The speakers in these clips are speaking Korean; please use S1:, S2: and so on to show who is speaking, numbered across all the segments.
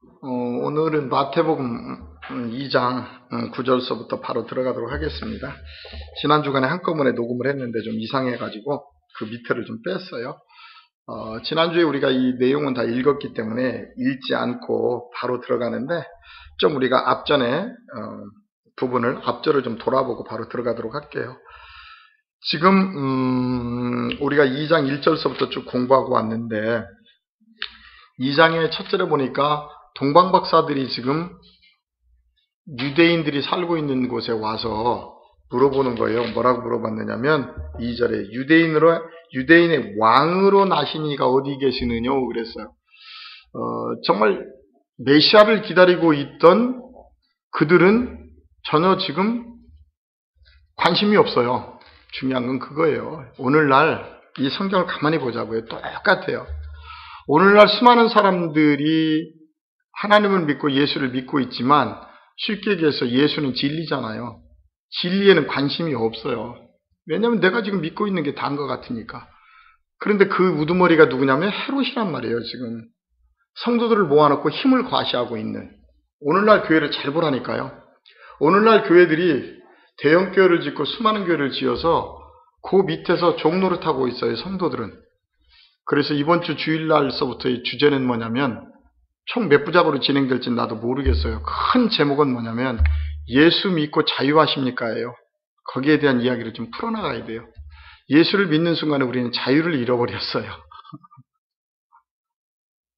S1: 오늘은 마태복음 2장 9절서부터 바로 들어가도록 하겠습니다. 지난 주간에 한꺼번에 녹음을 했는데 좀 이상해가지고 그 밑에를 좀 뺐어요. 지난주에 우리가 이 내용은 다 읽었기 때문에 읽지 않고 바로 들어가는데 좀 우리가 앞전에 부분을 앞절을 좀 돌아보고 바로 들어가도록 할게요. 지금 우리가 2장 1절서부터 쭉 공부하고 왔는데 2장의 첫 절에 보니까 동방박사들이 지금 유대인들이 살고 있는 곳에 와서 물어보는 거예요. 뭐라고 물어봤느냐면 2절에 유대인의 왕으로 나신 이가 어디 계시느냐 그랬어요. 정말 메시아를 기다리고 있던 그들은 전혀 지금 관심이 없어요. 중요한 건 그거예요. 오늘날 이 성경을 가만히 보자고요. 똑같아요. 오늘날 수많은 사람들이 하나님을 믿고 예수를 믿고 있지만 쉽게 얘기해서 예수는 진리잖아요. 진리에는 관심이 없어요. 왜냐하면 내가 지금 믿고 있는 게 다인 것 같으니까. 그런데 그 우두머리가 누구냐면 헤롯이란 말이에요. 지금 성도들을 모아놓고 힘을 과시하고 있는 오늘날 교회를 잘 보라니까요. 오늘날 교회들이 대형 교회를 짓고 수많은 교회를 지어서 그 밑에서 종노릇하고 있어요. 성도들은. 그래서 이번 주 주일날서부터의 주제는 뭐냐면 총 몇 부작으로 진행될지는 나도 모르겠어요. 큰 제목은 뭐냐면 예수 믿고 자유하십니까예요. 거기에 대한 이야기를 좀 풀어나가야 돼요. 예수를 믿는 순간에 우리는 자유를 잃어버렸어요.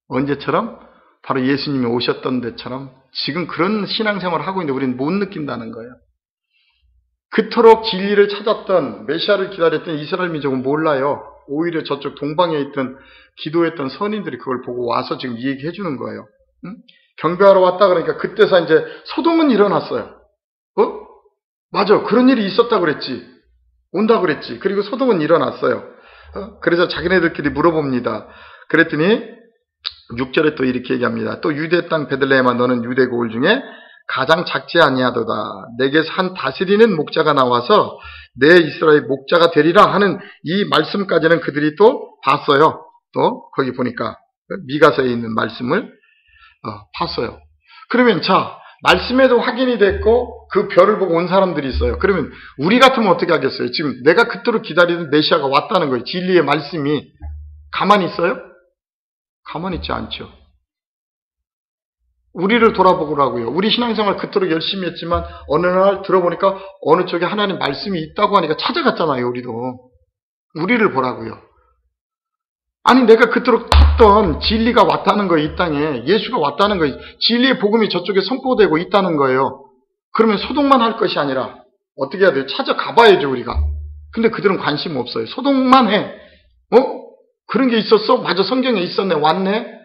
S1: 언제처럼? 바로 예수님이 오셨던 데처럼 지금 그런 신앙생활을 하고 있는데 우리는 못 느낀다는 거예요. 그토록 진리를 찾았던 메시아를 기다렸던 이스라엘 민족은 몰라요. 오히려 저쪽 동방에 있던 기도했던 선인들이 그걸 보고 와서 지금 이 얘기 해주는 거예요. 응? 경배하러 왔다 그러니까 그때서 이제 소동은 일어났어요. 맞아. 그런 일이 있었다 그랬지. 온다 그랬지. 그리고 소동은 일어났어요. 그래서 자기네들끼리 물어봅니다. 그랬더니 6절에 또 이렇게 얘기합니다. 또 유대 땅 베들레헴아 너는 유대 고을 중에 가장 작지 아니하도다. 내게서 한 다스리는 목자가 나와서 내 이스라엘 목자가 되리라 하는 이 말씀까지는 그들이 또 봤어요. 또 거기 보니까 미가서에 있는 말씀을 봤어요. 그러면 자 말씀에도 확인이 됐고 그 별을 보고 온 사람들이 있어요. 그러면 우리 같으면 어떻게 하겠어요? 지금 내가 그토록 기다리던 메시아가 왔다는 거예요. 진리의 말씀이 가만히 있어요? 가만히 있지 않죠. 우리를 돌아보라고요. 우리 신앙생활 그토록 열심히 했지만 어느 날 들어보니까 어느 쪽에 하나님 말씀이 있다고 하니까 찾아갔잖아요. 우리도. 우리를 보라고요. 아니 내가 그토록 찾던 진리가 왔다는 거예요. 이 땅에. 예수가 왔다는 거예요. 진리의 복음이 저쪽에 선포되고 있다는 거예요. 그러면 소동만 할 것이 아니라 어떻게 해야 돼요? 찾아가 봐야죠 우리가. 근데 그들은 관심 없어요. 소동만 해. 그런 게 있었어? 맞아, 성경에 있었네. 왔네.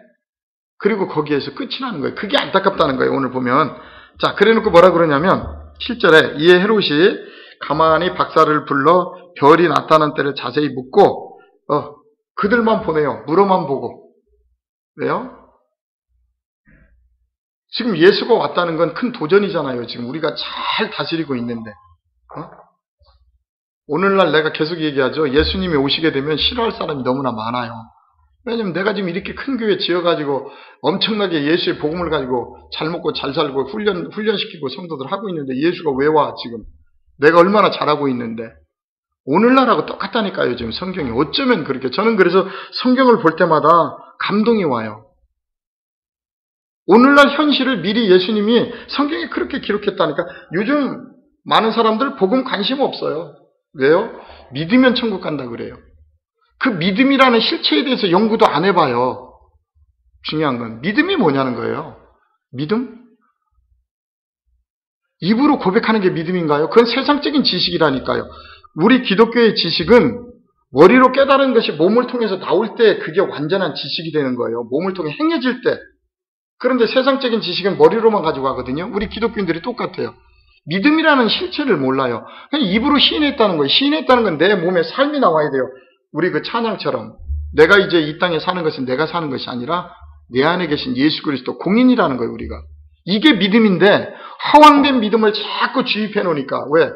S1: 그리고 거기에서 끝이 나는 거예요. 그게 안타깝다는 거예요. 오늘 보면. 자, 그래놓고 뭐라 그러냐면 7절에 이에 헤롯이 가만히 박사를 불러 별이 나타난 때를 자세히 묻고 그들만 보내요. 물어만 보고. 왜요? 지금 예수가 왔다는 건 큰 도전이잖아요. 지금 우리가 잘 다스리고 있는데. 오늘날 내가 계속 얘기하죠. 예수님이 오시게 되면 싫어할 사람이 너무나 많아요. 왜냐면 내가 지금 이렇게 큰 교회 지어가지고 엄청나게 예수의 복음을 가지고 잘 먹고 잘 살고 훈련시키고 성도들 하고 있는데 예수가 왜 와 지금? 내가 얼마나 잘하고 있는데. 오늘날하고 똑같다니까요. 지금 성경이. 어쩌면 그렇게. 저는 그래서 성경을 볼 때마다 감동이 와요. 오늘날 현실을 미리 예수님이 성경에 그렇게 기록했다니까. 요즘 많은 사람들 복음 관심 없어요. 왜요? 믿으면 천국 간다 그래요. 그 믿음이라는 실체에 대해서 연구도 안 해봐요. 중요한 건 믿음이 뭐냐는 거예요. 믿음? 입으로 고백하는 게 믿음인가요? 그건 세상적인 지식이라니까요. 우리 기독교의 지식은 머리로 깨달은 것이 몸을 통해서 나올 때 그게 완전한 지식이 되는 거예요. 몸을 통해 행해질 때. 그런데 세상적인 지식은 머리로만 가지고 가거든요. 우리 기독교인들이 똑같아요. 믿음이라는 실체를 몰라요. 그냥 입으로 시인했다는 거예요. 시인했다는 건 내 몸에 삶이 나와야 돼요. 우리 그 찬양처럼 내가 이제 이 땅에 사는 것은 내가 사는 것이 아니라 내 안에 계신 예수 그리스도 공인이라는 거예요. 우리가. 이게 믿음인데 허황된 믿음을 자꾸 주입해 놓으니까 왜?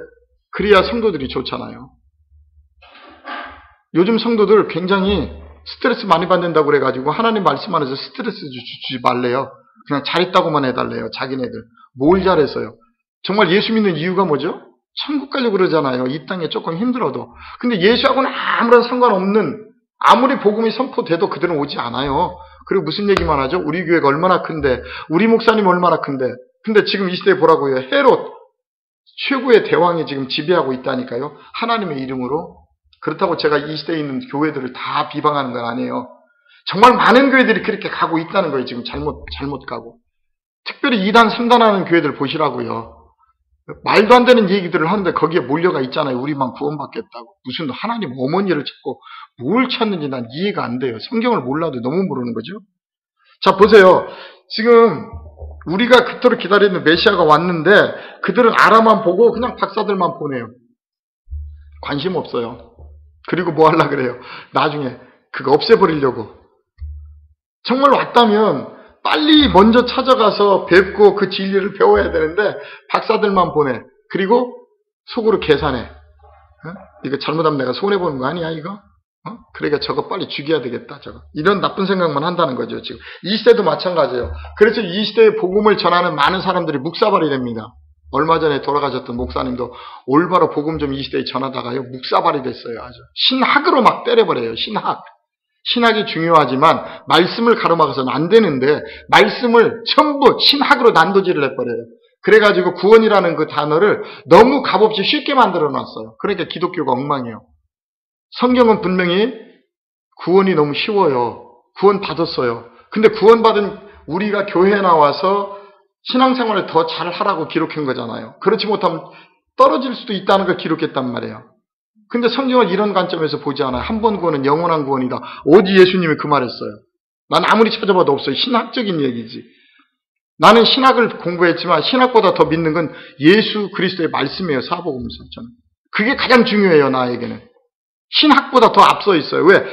S1: 그래야 성도들이 좋잖아요. 요즘 성도들 굉장히 스트레스 많이 받는다고 그래가지고 하나님 말씀 안에서 스트레스 주지 말래요. 그냥 잘했다고만 해달래요. 자기네들. 뭘 잘했어요? 정말 예수 믿는 이유가 뭐죠? 천국 가려고 그러잖아요. 이 땅에 조금 힘들어도. 근데 예수하고는 아무런 상관없는, 아무리 복음이 선포돼도 그들은 오지 않아요. 그리고 무슨 얘기만 하죠? 우리 교회가 얼마나 큰데, 우리 목사님 얼마나 큰데. 근데 지금 이 시대에 보라고요. 헤롯 최고의 대왕이 지금 지배하고 있다니까요. 하나님의 이름으로. 그렇다고 제가 이 시대에 있는 교회들을 다 비방하는 건 아니에요. 정말 많은 교회들이 그렇게 가고 있다는 거예요. 지금 잘못 가고. 특별히 2단, 3단 하는 교회들 보시라고요. 말도 안 되는 얘기들을 하는데 거기에 몰려가 있잖아요. 우리만 구원받겠다고. 무슨 하나님 어머니를 찾고 뭘 찾는지 난 이해가 안 돼요. 성경을 몰라도 너무 모르는 거죠. 자, 보세요. 지금 우리가 그토록 기다리는 메시아가 왔는데 그들은 아람만 보고 그냥 박사들만 보내요. 관심 없어요. 그리고 뭐 하려고 그래요? 나중에 그거 없애버리려고. 정말 왔다면 빨리 먼저 찾아가서 뵙고 그 진리를 배워야 되는데 박사들만 보내. 그리고 속으로 계산해. 이거 잘못하면 내가 손해보는 거 아니야 이거? 그러니까 저거 빨리 죽여야 되겠다 저거. 이런 나쁜 생각만 한다는 거죠. 지금 이 시대도 마찬가지예요. 그래서 이 시대의 복음을 전하는 많은 사람들이 묵사발이 됩니다. 얼마 전에 돌아가셨던 목사님도 올바로 복음 좀 이 시대에 전하다가요 묵사발이 됐어요. 아주 신학으로 막 때려버려요. 신학이 중요하지만 말씀을 가로막아서는 안 되는데 말씀을 전부 신학으로 난도질을 해버려요. 그래가지고 구원이라는 그 단어를 너무 값없이 쉽게 만들어놨어요. 그러니까 기독교가 엉망이에요. 성경은 분명히 구원이 너무 쉬워요. 구원 받았어요. 근데 구원받은 우리가 교회에 나와서 신앙생활을 더 잘하라고 기록한 거잖아요. 그렇지 못하면 떨어질 수도 있다는 걸 기록했단 말이에요. 근데 성경을 이런 관점에서 보지 않아요. 한 번 구원은 영원한 구원이다. 어디 예수님이 그 말했어요? 난 아무리 찾아봐도 없어요. 신학적인 얘기지. 나는 신학을 공부했지만 신학보다 더 믿는 건 예수 그리스도의 말씀이에요. 사복음서. 저는. 그게 가장 중요해요. 나에게는. 신학보다 더 앞서 있어요. 왜?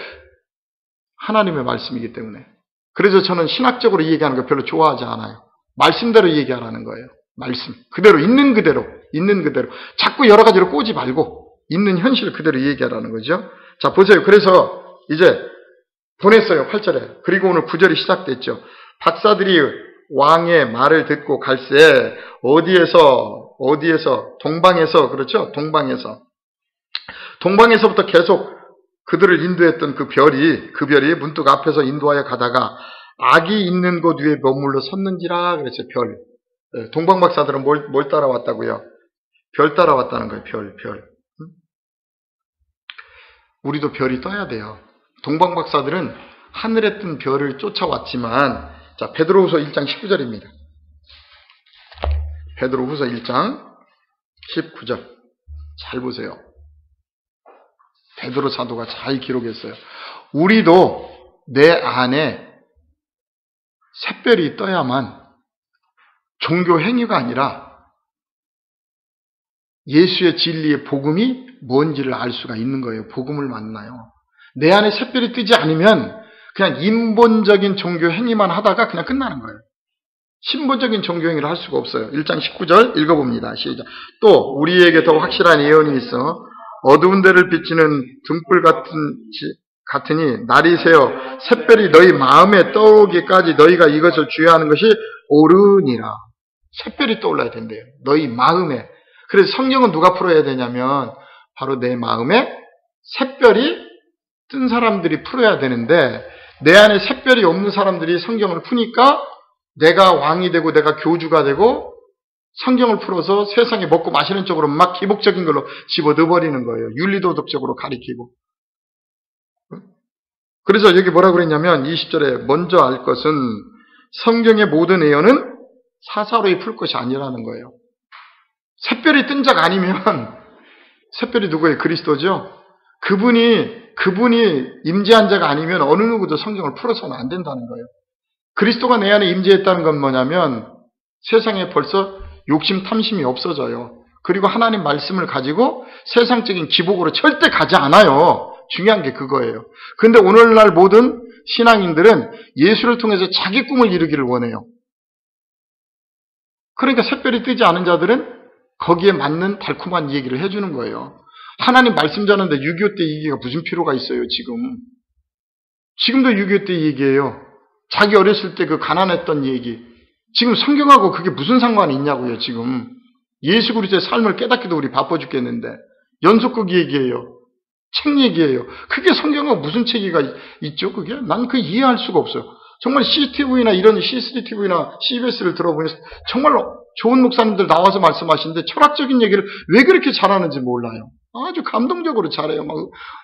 S1: 하나님의 말씀이기 때문에. 그래서 저는 신학적으로 얘기하는 거 별로 좋아하지 않아요. 말씀대로 얘기하라는 거예요. 말씀. 그대로, 있는 그대로. 자꾸 여러 가지로 꼬지 말고 있는 현실 그대로 얘기하라는 거죠. 자, 보세요. 그래서 이제 보냈어요. 8절에. 그리고 오늘 9절이 시작됐죠. 박사들이 왕의 말을 듣고 갈새 어디에서 동방에서 그렇죠? 동방에서부터 계속 그들을 인도했던 그 별이 문득 앞에서 인도하여 가다가 악이 있는 곳 위에 머물러 섰는지라 그랬어요. 별. 동방 박사들은 뭘 따라왔다고요? 별 따라왔다는 거예요. 별. 우리도 별이 떠야 돼요. 동방 박사들은 하늘에 뜬 별을 쫓아왔지만, 자, 베드로후서 1장 19절입니다. 베드로후서 1장 19절. 잘 보세요. 베드로 사도가 잘 기록했어요. 우리도 내 안에 샛별이 떠야만 종교 행위가 아니라 예수의 진리의 복음이 뭔지를 알 수가 있는 거예요. 복음을 만나요. 내 안에 샛별이 뜨지 않으면 그냥 인본적인 종교 행위만 하다가 그냥 끝나는 거예요. 신본적인 종교 행위를 할 수가 없어요. 1장 19절 읽어봅니다. 시작. 또 우리에게 더 확실한 예언이 있어 어두운 데를 비치는 등불 같으니 날이 새어 샛별이 너희 마음에 떠오르기까지 너희가 이것을 주의하는 것이 옳으니라. 샛별이 떠올라야 된대요. 너희 마음에. 그래서 성경은 누가 풀어야 되냐면 바로 내 마음에 샛별이 뜬 사람들이 풀어야 되는데 내 안에 샛별이 없는 사람들이 성경을 푸니까 내가 왕이 되고 내가 교주가 되고 성경을 풀어서 세상에 먹고 마시는 쪽으로 막 기복적인 걸로 집어넣어버리는 거예요. 윤리도덕적으로 가리키고. 그래서 여기 뭐라고 그랬냐면 20절에 먼저 알 것은 성경의 모든 예언은 사사로이 풀 것이 아니라는 거예요. 샛별이 뜬 자가 아니면 샛별이 누구예요? 그리스도죠. 그분이 임재한 자가 아니면 어느 누구도 성경을 풀어서는 안 된다는 거예요. 그리스도가 내 안에 임재했다는 건 뭐냐면 세상에 벌써 욕심 탐심이 없어져요. 그리고 하나님 말씀을 가지고 세상적인 기복으로 절대 가지 않아요. 중요한 게 그거예요. 근데 오늘날 모든 신앙인들은 예수를 통해서 자기 꿈을 이루기를 원해요. 그러니까 샛별이 뜨지 않은 자들은 거기에 맞는 달콤한 얘기를 해주는 거예요. 하나님 말씀 전하는데 6.25 때 얘기가 무슨 필요가 있어요, 지금. 지금도 6.25 때 얘기예요. 자기 어렸을 때 그 가난했던 얘기. 지금 성경하고 그게 무슨 상관이 있냐고요, 지금. 예수 그리스도의 삶을 깨닫기도 우리 바빠 죽겠는데. 연속극 얘기예요. 책 얘기예요. 그게 성경하고 무슨 책이가 있죠, 그게? 난 그 이해할 수가 없어요. 정말 CCTV나 이런 CCTV나 CBS를 들어보면 정말 좋은 목사님들 나와서 말씀하시는데 철학적인 얘기를 왜 그렇게 잘하는지 몰라요. 아주 감동적으로 잘해요. 막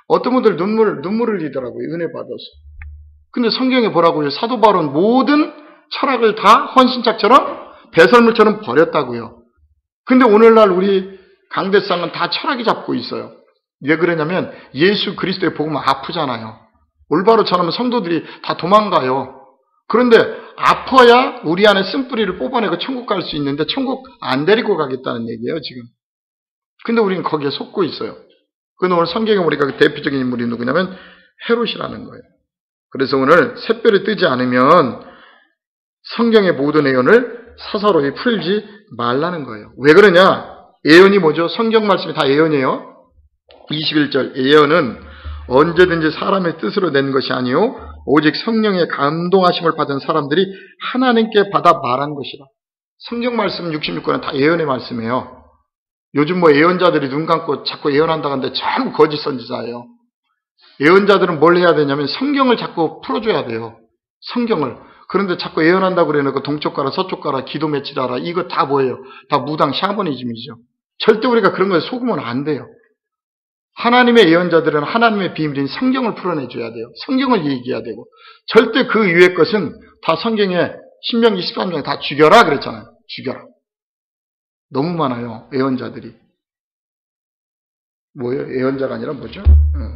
S1: 어떤 분들 눈물을 흘리더라고요. 은혜 받아서. 근데 성경에 보라고요. 사도 바울은 모든 철학을 다 헌신짝처럼 배설물처럼 버렸다고요. 근데 오늘날 우리 강대상은 다 철학이 잡고 있어요. 왜 그러냐면 예수 그리스도의 복음은 아프잖아요. 올바로 전하면 성도들이 다 도망가요. 그런데 아파야 우리 안에 쓴뿌리를 뽑아내고 천국 갈 수 있는데 천국 안 데리고 가겠다는 얘기예요, 지금. 근데 우리는 거기에 속고 있어요. 근데 오늘 성경에 우리가 그 대표적인 인물이 누구냐면 헤롯이라는 거예요. 그래서 오늘 샛별이 뜨지 않으면 성경의 모든 예언을 사사로이 풀지 말라는 거예요. 왜 그러냐? 예언이 뭐죠? 성경 말씀이 다 예언이에요. 21절 예언은 언제든지 사람의 뜻으로 낸 것이 아니요 오직 성령의 감동하심을 받은 사람들이 하나님께 받아 말한 것이다. 성경 말씀 66권은 다 예언의 말씀이에요. 요즘 뭐 예언자들이 눈 감고 자꾸 예언한다고 하는데 전부 거짓 선지자예요. 예언자들은 뭘 해야 되냐면 성경을 자꾸 풀어줘야 돼요. 성경을. 그런데 자꾸 예언한다고 그래놓고 동쪽 가라 서쪽 가라 기도 며칠하라 이거 다 뭐예요? 다 무당 샤머니즘이죠. 절대 우리가 그런 거에 속으면 안 돼요. 하나님의 예언자들은 하나님의 비밀인 성경을 풀어내줘야 돼요. 성경을 얘기해야 되고 절대 그 위의 것은 다 성경에 신명기 13장에 다 죽여라 그랬잖아요. 죽여라. 너무 많아요. 예언자들이. 뭐예요? 예언자가 아니라 뭐죠?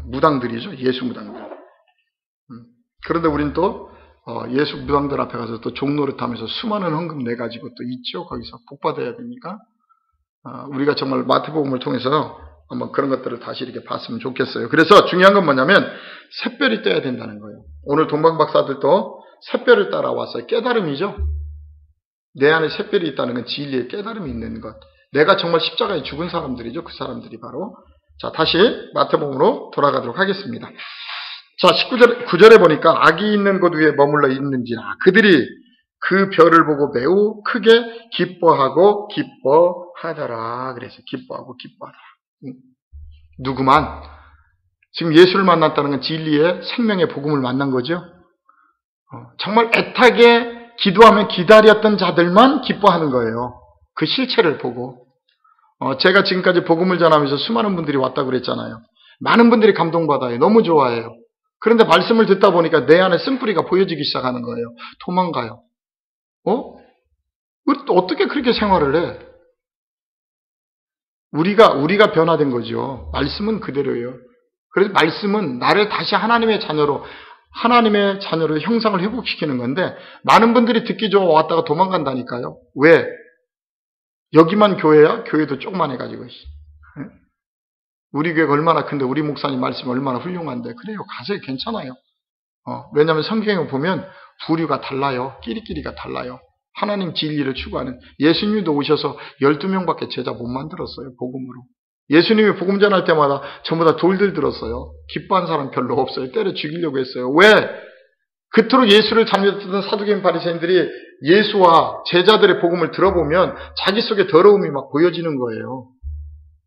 S1: 무당들이죠. 예수 무당들. 그런데 우린 또 예수 무당들 앞에 가서 또 종노릇하면서 수많은 헌금 내가지고 또 있죠. 거기서 복받아야 되니까. 우리가 정말 마태복음을 통해서 한번 그런 것들을 다시 이렇게 봤으면 좋겠어요. 그래서 중요한 건 뭐냐면 샛별이 떠야 된다는 거예요. 오늘 동방박사들도 샛별을 따라왔어요. 깨달음이죠. 내 안에 샛별이 있다는 건 진리의 깨달음이 있는 것. 내가 정말 십자가에 죽은 사람들이죠. 그 사람들이 바로. 자, 다시 마태복음으로 돌아가도록 하겠습니다. 자, 9절에 보니까 악이 있는 곳 위에 머물러 있는지라 그들이 그 별을 보고 매우 크게 기뻐하더라. 그래서 기뻐하고 기뻐하더라. 누구만 지금 예수를 만났다는 건 진리의 생명의 복음을 만난 거죠. 정말 애타게 기도하며 기다렸던 자들만 기뻐하는 거예요. 그 실체를 보고. 제가 지금까지 복음을 전하면서 수많은 분들이 왔다고 그랬잖아요. 많은 분들이 감동받아요. 너무 좋아해요. 그런데 말씀을 듣다 보니까 내 안에 쓴뿌리가 보여지기 시작하는 거예요. 도망가요. 어떻게 그렇게 생활을 해? 우리가 변화된 거죠. 말씀은 그대로예요. 그래서 말씀은 나를 다시 하나님의 자녀로 형상을 회복시키는 건데 많은 분들이 듣기 좋아 왔다가 도망간다니까요. 왜? 여기만 교회야? 교회도 조그만해가지고. 우리 교회가 얼마나 큰데 우리 목사님 말씀이 얼마나 훌륭한데 그래요. 가세요. 괜찮아요. 왜냐하면 성경에 보면 부류가 달라요. 끼리끼리가 달라요. 하나님 진리를 추구하는 예수님도 오셔서 12명밖에 제자 못 만들었어요. 복음으로. 예수님이 복음 전할 때마다 전부 다 돌들 들었어요. 기뻐한 사람 별로 없어요. 때려 죽이려고 했어요. 왜? 그토록 예수를 잠겼던 사두개인 바리새인들이 예수와 제자들의 복음을 들어보면 자기 속에 더러움이 막 보여지는 거예요.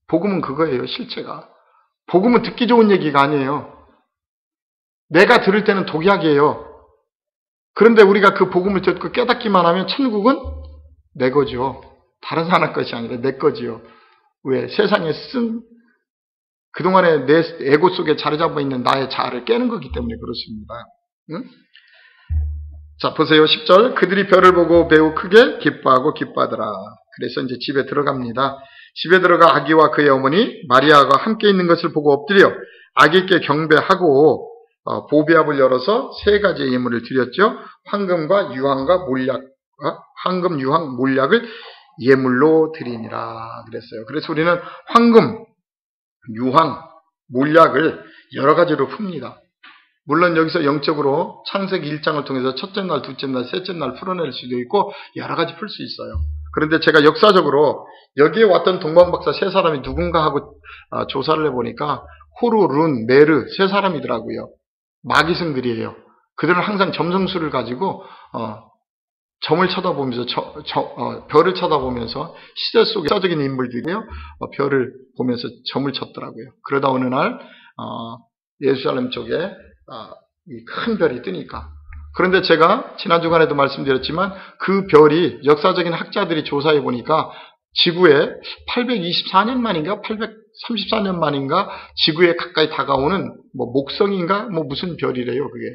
S1: 복음은 그거예요. 실체가. 복음은 듣기 좋은 얘기가 아니에요. 내가 들을 때는 독약이에요. 그런데 우리가 그 복음을 듣고 깨닫기만 하면 천국은 내 거죠. 다른 사람 것이 아니라 내 거지요. 왜? 세상에 그동안에 내 에고 속에 자리 잡아 있는 나의 자아를 깨는 거기 때문에 그렇습니다. 응? 자, 보세요. 10절. 그들이 별을 보고 매우 크게 기뻐하더라. 그래서 이제 집에 들어갑니다. 집에 들어가 아기와 그의 어머니 마리아가 함께 있는 것을 보고 엎드려 아기께 경배하고 보배압을 열어서 세 가지의 예물을 드렸죠. 황금과 유황과 몰약, 황금, 유황, 몰약을 예물로 드리니라 그랬어요. 그래서 우리는 황금, 유황, 몰약을 여러 가지로 풉니다. 물론 여기서 영적으로 창세기 1장을 통해서 첫째 날, 둘째 날, 셋째 날 풀어낼 수도 있고 여러 가지 풀 수 있어요. 그런데 제가 역사적으로 여기에 왔던 동방박사 세 사람이 누군가 하고 조사를 해보니까 호루, 룬, 메르 세 사람이더라고요. 마귀승들이에요. 그들은 항상 점성술을 가지고 점을 쳐다보면서 별을 쳐다보면서 시대 속의 역사적인 인물들이요 별을 보면서 점을 쳤더라고요. 그러다 어느 날 예루살렘 쪽에 이 큰 별이 뜨니까. 그런데 제가 지난 주간에도 말씀드렸지만 그 별이 역사적인 학자들이 조사해 보니까 지구에 824년 만인가 834년 만인가 지구에 가까이 다가오는 목성인가 무슨 별이래요. 그게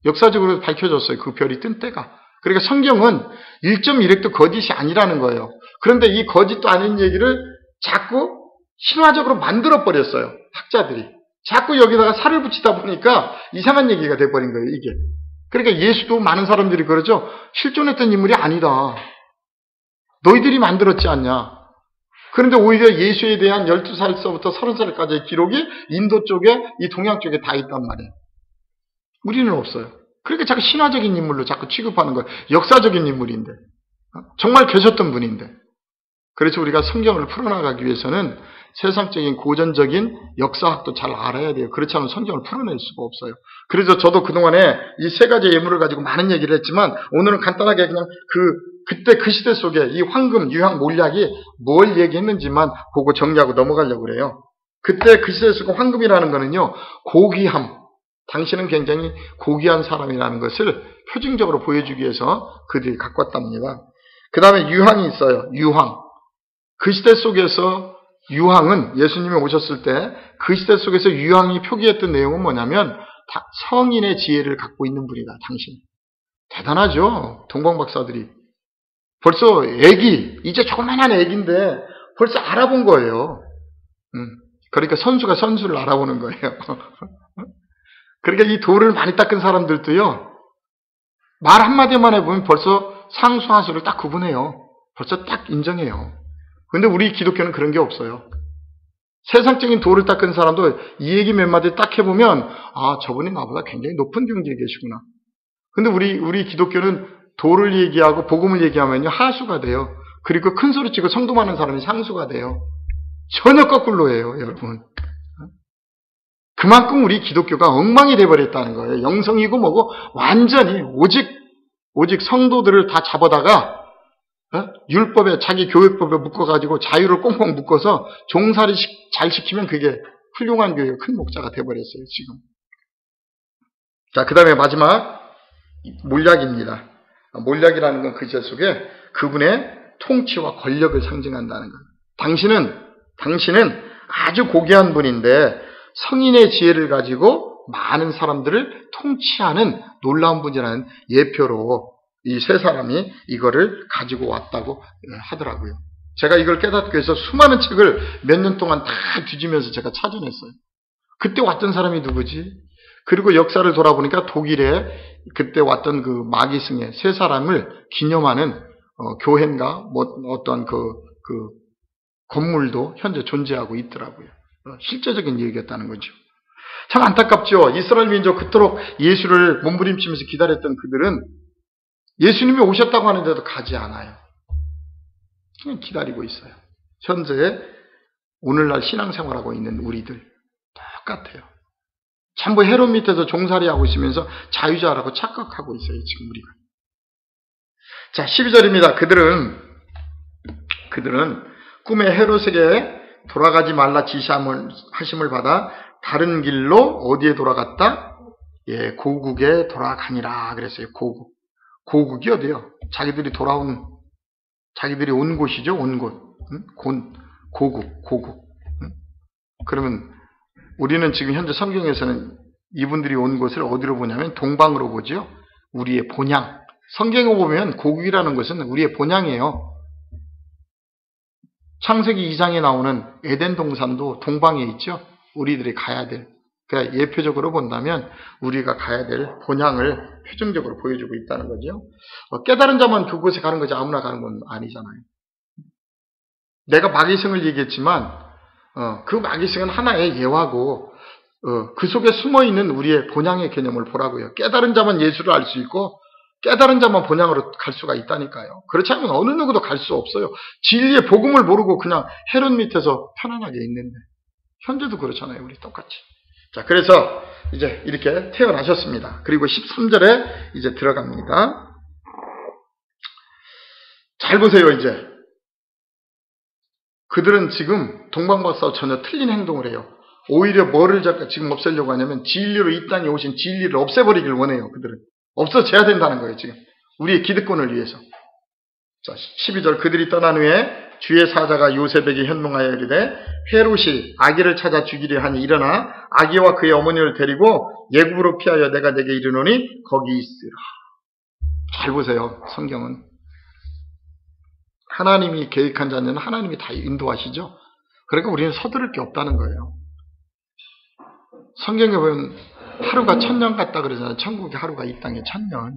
S1: 역사적으로 밝혀졌어요. 그 별이 뜬 때가. 그러니까 성경은 1.1획도 거짓이 아니라는 거예요. 그런데 이 거짓도 아닌 얘기를 자꾸 신화적으로 만들어 버렸어요. 학자들이. 자꾸 여기다가 살을 붙이다 보니까 이상한 얘기가 돼버린 거예요. 이게. 그러니까 예수도 많은 사람들이 그러죠. 실존했던 인물이 아니다. 너희들이 만들었지 않냐. 그런데 오히려 예수에 대한 12살서부터 30살까지의 기록이 인도 쪽에 이 동양 쪽에 다 있단 말이에요. 우리는 없어요. 그러니까 자꾸 신화적인 인물로 자꾸 취급하는 거예요. 역사적인 인물인데. 정말 계셨던 분인데. 그래서 우리가 성경을 풀어나가기 위해서는 세상적인 고전적인 역사학도 잘 알아야 돼요. 그렇지 않으면 성경을 풀어낼 수가 없어요. 그래서 저도 그동안에 이 세 가지 예물을 가지고 많은 얘기를 했지만 오늘은 간단하게 그냥 그때 그 시대 속에 이 황금, 유향, 몰약이 뭘 얘기했는지만 보고 정리하고 넘어가려고 그래요. 그때 그 시대 속에 황금이라는 거는요. 고귀함. 당신은 굉장히 고귀한 사람이라는 것을 표징적으로 보여주기 위해서 그들이 갖고 왔답니다. 그 다음에 유향이 있어요. 유황. 그 시대 속에서 유황은 예수님이 오셨을 때 그 시대 속에서 유황이 표기했던 내용은 뭐냐면 성인의 지혜를 갖고 있는 분이다. 당신. 대단하죠. 동방박사들이. 벌써 이제 조그만한 애기인데 벌써 알아본 거예요. 그러니까 선수가 선수를 알아보는 거예요. 그러니까 이 돌을 많이 닦은 사람들도요. 말 한마디만 해보면 벌써 상수하수를 딱 구분해요. 벌써 딱 인정해요. 근데 우리 기독교는 그런 게 없어요. 세상적인 돌을 닦은 사람도 이 얘기 몇 마디 딱 해보면 저분이 나보다 굉장히 높은 경지에 계시구나. 근데 우리 기독교는 돌을 얘기하고 복음을 얘기하면요 하수가 돼요. 그리고 큰 소리 치고 성도 많은 사람이 상수가 돼요. 전혀 거꾸로예요, 여러분. 그만큼 우리 기독교가 엉망이 돼버렸다는 거예요. 영성이고 뭐고 완전히 오직 성도들을 다 잡아다가 율법에 자기 교회법에 묶어가지고 자유를 꽁꽁 묶어서 종살이 잘 시키면 그게 훌륭한 교회의 큰 목자가 돼버렸어요. 지금. 자, 그 다음에 마지막 몰약입니다. 몰약이라는 건 그 시대 속에 그분의 통치와 권력을 상징한다는 거예요. 당신은 아주 고귀한 분인데 성인의 지혜를 가지고 많은 사람들을 통치하는 놀라운 분이라는 예표로 이 세 사람이 이거를 가지고 왔다고 하더라고요. 제가 이걸 깨닫기 위해서 수많은 책을 몇 년 동안 다 뒤지면서 제가 찾아냈어요. 그때 왔던 사람이 누구지? 그리고 역사를 돌아보니까 독일에 그때 왔던 그 마기승의 세 사람을 기념하는 교회인가 어떤 그 건물도 현재 존재하고 있더라고요. 실제적인 얘기였다는 거죠. 참 안타깝죠. 이스라엘 민족 그토록 예수를 몸부림치면서 기다렸던 그들은 예수님이 오셨다고 하는데도 가지 않아요. 그냥 기다리고 있어요. 현재 오늘날 신앙생활하고 있는 우리들 똑같아요. 전부 헤롯 밑에서 종살이하고 있으면서 자유자라고 착각하고 있어요. 지금 우리가. 자, 12절입니다. 그들은 꿈에 헤롯에게 돌아가지 말라 지시하심을 받아 다른 길로 어디에 돌아갔다? 예, 고국에 돌아가니라 그랬어요. 고국이 어디요? 자기들이 온 곳이죠. 온 곳. 고국. 그러면 우리는 지금 현재 성경에서는 이분들이 온 곳을 어디로 보냐면 동방으로 보죠. 우리의 본향. 성경에 보면 고국이라는 것은 우리의 본향이에요. 창세기 2장에 나오는 에덴 동산도 동방에 있죠. 우리들이 가야 될. 그러니까 예표적으로 본다면 우리가 가야 될 본향을 표정적으로 보여주고 있다는 거죠. 깨달은 자만 그곳에 가는 거지 아무나 가는 건 아니잖아요. 내가 마귀승을 얘기했지만 그 마귀승은 하나의 예화고 그 속에 숨어있는 우리의 본향의 개념을 보라고요. 깨달은 자만 예수를 알 수 있고 깨달은 자만 본향으로 갈 수가 있다니까요. 그렇지 않으면 어느 누구도 갈 수 없어요. 진리의 복음을 모르고 그냥 헤롯 밑에서 편안하게 있는데 현재도 그렇잖아요. 우리 똑같이. 자, 그래서 이제 이렇게 태어나셨습니다. 그리고 13절에 이제 들어갑니다. 잘 보세요, 이제. 그들은 지금 동방박사와 전혀 틀린 행동을 해요. 오히려 뭐를 지금 없애려고 하냐면 진리로 이 땅에 오신 진리를 없애버리길 원해요. 그들은. 없어져야 된다는 거예요, 지금. 우리의 기득권을 위해서. 자, 12절 그들이 떠난 후에 주의 사자가 요셉에게 현몽하여 이르되 헤롯이 아기를 찾아 죽이려 하니 일어나 아기와 그의 어머니를 데리고 예굽으로 피하여 내가 내게 이르노니 거기 있으라. 잘 보세요. 성경은. 하나님이 계획한 자는 하나님이 다 인도하시죠. 그러니까 우리는 서두를 게 없다는 거예요. 성경에 보면 하루가 1000년 같다 그러잖아요. 천국의 하루가 이 땅의 1000년.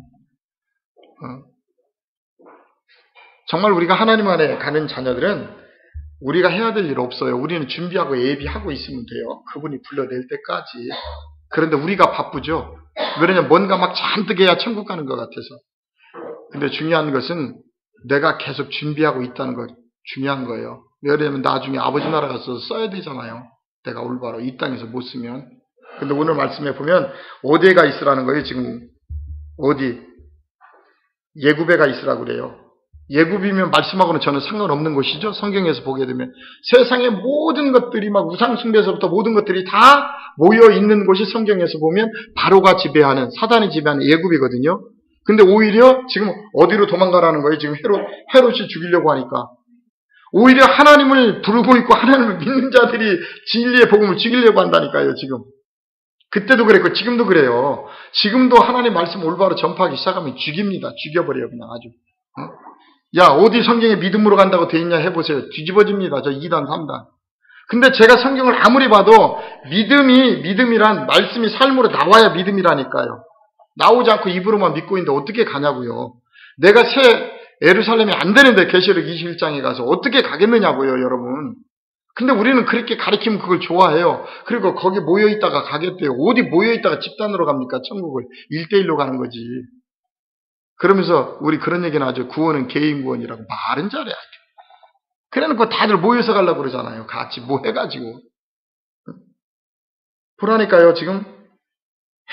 S1: 정말 우리가 하나님 안에 가는 자녀들은 우리가 해야 될 일 없어요. 우리는 준비하고 예비하고 있으면 돼요. 그분이 불러낼 때까지. 그런데 우리가 바쁘죠. 왜냐면 뭔가 막 잔뜩 해야 천국 가는 것 같아서. 근데 중요한 것은 내가 계속 준비하고 있다는 것 중요한 거예요. 왜냐면 나중에 아버지 나라 가서 써야 되잖아요. 내가 올바로 이 땅에서 못 쓰면. 근데 오늘 말씀에 보면 어디에 가 있으라는 거예요. 지금 어디 예굽에 가 있으라고 그래요. 예굽이면 말씀하고는 전혀 상관없는 곳이죠. 성경에서 보게 되면 세상의 모든 것들이 막 우상숭배에서부터 모든 것들이 다 모여 있는 곳이 성경에서 보면 바로가 지배하는 사단이 지배하는 예굽이거든요. 근데 오히려 지금 어디로 도망가라는 거예요? 지금 헤롯이 죽이려고 하니까. 오히려 하나님을 부르고 있고 하나님을 믿는 자들이 진리의 복음을 죽이려고 한다니까요, 지금. 그때도 그랬고 지금도 그래요. 지금도 하나님 말씀 올바로 전파하기 시작하면 죽입니다. 죽여버려요, 그냥 아주. 야, 어디 성경에 믿음으로 간다고 돼 있냐 해보세요. 뒤집어집니다. 저 2단, 3단. 근데 제가 성경을 아무리 봐도 믿음이란 말씀이 삶으로 나와야 믿음이라니까요. 나오지 않고 입으로만 믿고 있는데 어떻게 가냐고요. 내가 새 예루살렘이 안 되는데 계시록 21장에 가서 어떻게 가겠느냐고요, 여러분. 근데 우리는 그렇게 가리키면 그걸 좋아해요. 그리고 거기 모여있다가 가겠대요. 어디 모여있다가 집단으로 갑니까? 천국을 1대1로 가는 거지. 그러면서 우리 그런 얘기는 하죠. 구원은 개인 구원이라고 말은 잘해야죠. 그래놓고 다들 모여서 가려고 그러잖아요. 같이 뭐 해가지고. 보라니까요. 지금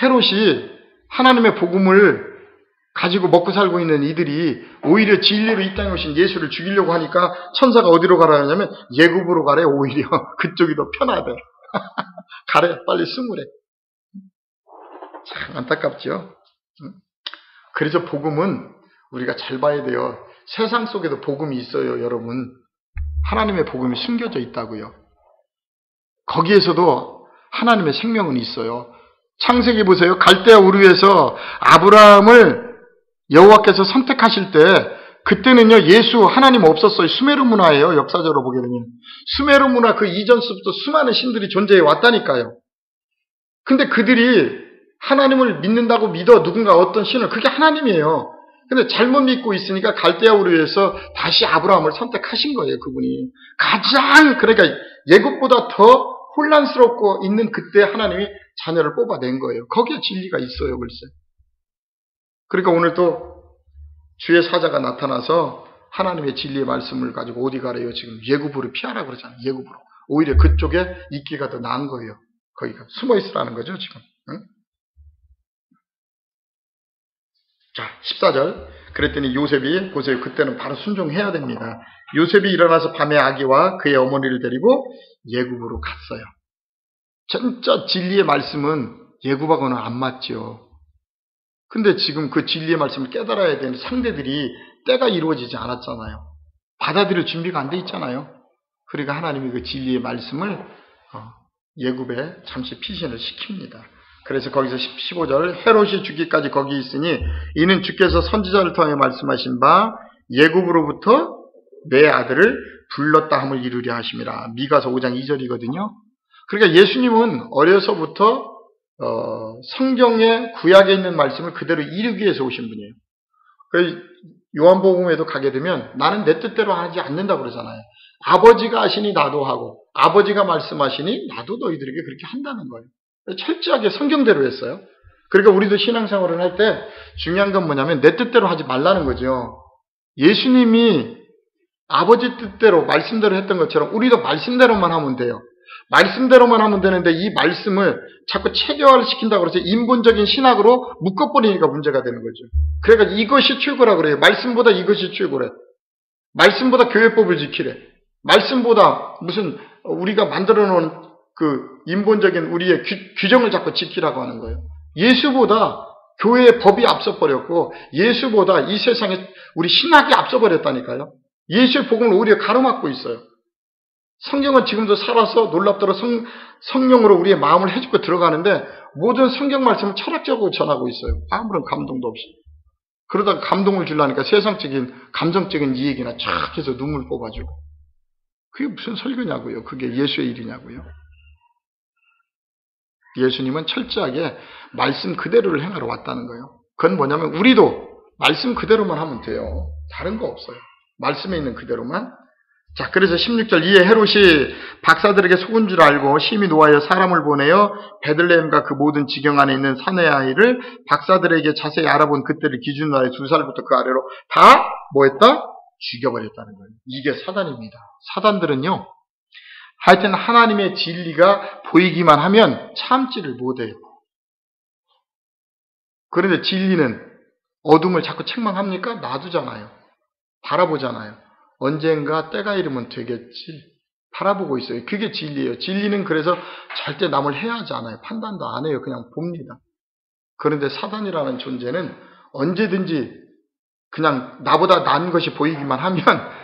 S1: 헤롯이 하나님의 복음을 가지고 먹고 살고 있는 이들이 오히려 진리로 이 땅에 오신 예수를 죽이려고 하니까 천사가 어디로 가라 하냐면 예굽으로 가래. 오히려 그쪽이 더 편하대. 가래. 빨리 숨으래. 참 안타깝죠. 그래서 복음은 우리가 잘 봐야 돼요. 세상 속에도 복음이 있어요, 여러분. 하나님의 복음이 숨겨져 있다고요. 거기에서도 하나님의 생명은 있어요. 창세기 보세요. 갈대아 우르에서 아브라함을 여호와께서 선택하실 때 그때는요, 예수 하나님 없었어요. 수메르 문화예요. 역사적으로 보게 되면. 수메르 문화 그 이전서부터 수많은 신들이 존재해 왔다니까요. 근데 그들이 하나님을 믿는다고 믿어 누군가 어떤 신을 그게 하나님이에요. 근데 잘못 믿고 있으니까 갈대아 우르에서 다시 아브라함을 선택하신 거예요. 그분이 가장 그러니까 예굽보다 더 혼란스럽고 있는 그때 하나님이 자녀를 뽑아낸 거예요. 거기에 진리가 있어요, 글쎄. 그러니까 오늘 또 주의 사자가 나타나서 하나님의 진리의 말씀을 가지고 어디 가래요? 지금 예굽으로 피하라 그러잖아요. 예굽으로. 오히려 그쪽에 있기가 더 나은 거예요. 거기가 숨어 있으라는 거죠, 지금. 응? 자, 14절. 그랬더니 요셉이, 보세요. 그때는 바로 순종해야 됩니다. 요셉이 일어나서 밤에 아기와 그의 어머니를 데리고 예굽으로 갔어요. 진짜 진리의 말씀은 예굽하고는 안 맞죠. 근데 지금 그 진리의 말씀을 깨달아야 되는 상대들이 때가 이루어지지 않았잖아요. 받아들일 준비가 안 돼 있잖아요. 그러니까 하나님이 그 진리의 말씀을 예굽에 잠시 피신을 시킵니다. 그래서 거기서 15절 헤롯이 죽기까지 거기 있으니 이는 주께서 선지자를 통해 말씀하신 바 예굽으로부터 내 아들을 불렀다 함을 이루려 하심이라. 미가서 5장 2절이거든요. 그러니까 예수님은 어려서부터 성경의 구약에 있는 말씀을 그대로 이루기 위해서 오신 분이에요. 그래서 요한복음에도 가게 되면 나는 내 뜻대로 하지 않는다고 그러잖아요. 아버지가 하시니 나도 하고 아버지가 말씀하시니 나도 너희들에게 그렇게 한다는 거예요. 철저하게 성경대로 했어요. 그러니까 우리도 신앙생활을 할 때 중요한 건 뭐냐면 내 뜻대로 하지 말라는 거죠. 예수님이 아버지 뜻대로 말씀대로 했던 것처럼 우리도 말씀대로만 하면 돼요. 말씀대로만 하면 되는데 이 말씀을 자꾸 체계화시킨다고 그래서 인본적인 신학으로 묶어버리니까 문제가 되는 거죠. 그러니까 이것이 최고라 그래요. 말씀보다 이것이 최고래. 말씀보다 교회법을 지키래. 말씀보다 무슨 우리가 만들어 놓은 그 인본적인 우리의 규정을 자꾸 지키라고 하는 거예요. 예수보다 교회의 법이 앞서버렸고 예수보다 이 세상에 우리 신학이 앞서버렸다니까요. 예수의 복음을 오히려 가로막고 있어요. 성경은 지금도 살아서 놀랍도록 성령으로 우리의 마음을 해주고 들어가는데 모든 성경 말씀을 철학적으로 전하고 있어요. 아무런 감동도 없이. 그러다가 감동을 주려니까 세상적인 감정적인 이야기나 쫙 해서 눈물 뽑아주고. 그게 무슨 설교냐고요. 그게 예수의 일이냐고요. 예수님은 철저하게 말씀 그대로를 행하러 왔다는 거예요. 그건 뭐냐면 우리도 말씀 그대로만 하면 돼요. 다른 거 없어요. 말씀에 있는 그대로만. 자, 그래서 16절 이에 헤롯이 박사들에게 속은 줄 알고 심히 노하여 사람을 보내어 베들레헴과 그 모든 지경 안에 있는 사내 아이를 박사들에게 자세히 알아본 그때를 기준으로 하여 2살부터 그 아래로 다 뭐했다? 죽여버렸다는 거예요. 이게 사단입니다. 사단들은요. 하여튼 하나님의 진리가 보이기만 하면 참지를 못해요. 그런데 진리는 어둠을 자꾸 책망합니까? 놔두잖아요. 바라보잖아요. 언젠가 때가 이르면 되겠지. 바라보고 있어요. 그게 진리예요. 진리는 그래서 절대 남을 해하지 않아요. 판단도 안 해요. 그냥 봅니다. 그런데 사단이라는 존재는 언제든지 그냥 나보다 나은 것이 보이기만 하면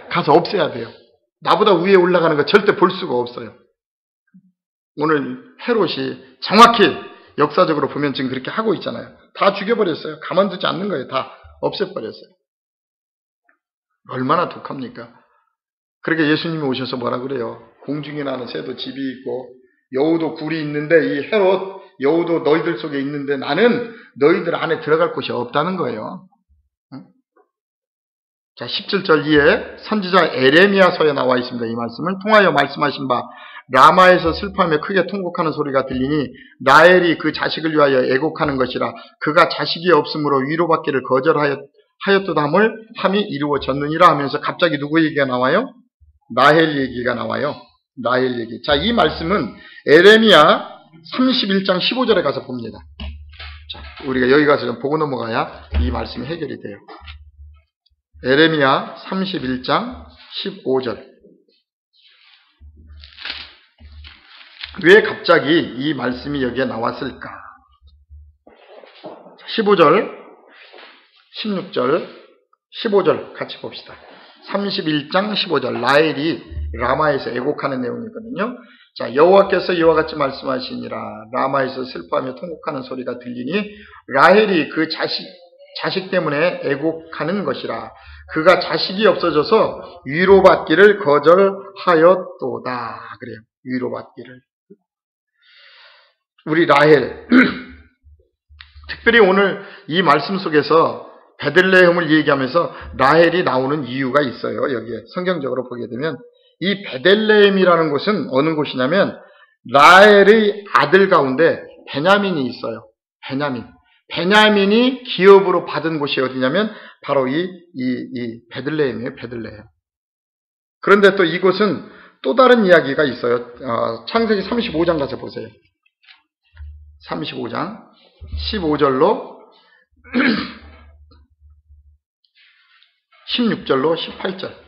S1: 가서 없애야 돼요. 나보다 위에 올라가는 거 절대 볼 수가 없어요. 오늘 헤롯이 정확히 역사적으로 보면 지금 그렇게 하고 있잖아요. 다 죽여버렸어요. 가만두지 않는 거예요. 다 없애버렸어요. 얼마나 독합니까? 그러니까 예수님이 오셔서 뭐라 그래요? 공중에 나는 새도 집이 있고 여우도 굴이 있는데 이 헤롯 여우도 너희들 속에 있는데 나는 너희들 안에 들어갈 곳이 없다는 거예요. 응? 자, 17절 이에 선지자 에레미야서에 나와 있습니다. 이 말씀을 통하여 말씀하신 바 라마에서 슬퍼하며 크게 통곡하는 소리가 들리니 라헬이 그 자식을 위하여 애곡하는 것이라 그가 자식이 없으므로 위로받기를 거절하였도담을 함이 이루어졌느니라 하면서 갑자기 누구 얘기가 나와요? 라헬 얘기가 나와요. 라헬 얘기. 자, 이 말씀은 에레미야 31장 15절에 가서 봅니다. 자, 우리가 여기 가서 좀 보고 넘어가야 이 말씀이 해결이 돼요. 에레미야 31장 15절. 왜 갑자기 이 말씀이 여기에 나왔을까? 15절, 16절, 15절 같이 봅시다. 31장 15절 라헬이 라마에서 애곡하는 내용이거든요. 자, 여호와께서 이와 같이 말씀하시니라 라마에서 슬퍼하며 통곡하는 소리가 들리니 라헬이 그 자식 때문에 애곡하는 것이라 그가 자식이 없어져서 위로받기를 거절하였도다. 그래요. 위로받기를. 우리 라헬 특별히 오늘 이 말씀 속에서 베들레헴을 얘기하면서 라헬이 나오는 이유가 있어요. 여기에 성경적으로 보게 되면 이 베들레헴이라는 곳은 어느 곳이냐면 라헬의 아들 가운데 베냐민이 있어요. 베냐민이 기업으로 받은 곳이 어디냐면 바로 이 베들레헴이에요. 베들레헴. 그런데 또 이곳은 또 다른 이야기가 있어요. 창세기 35장 가서 보세요. 35장 15절로 16절로 18절.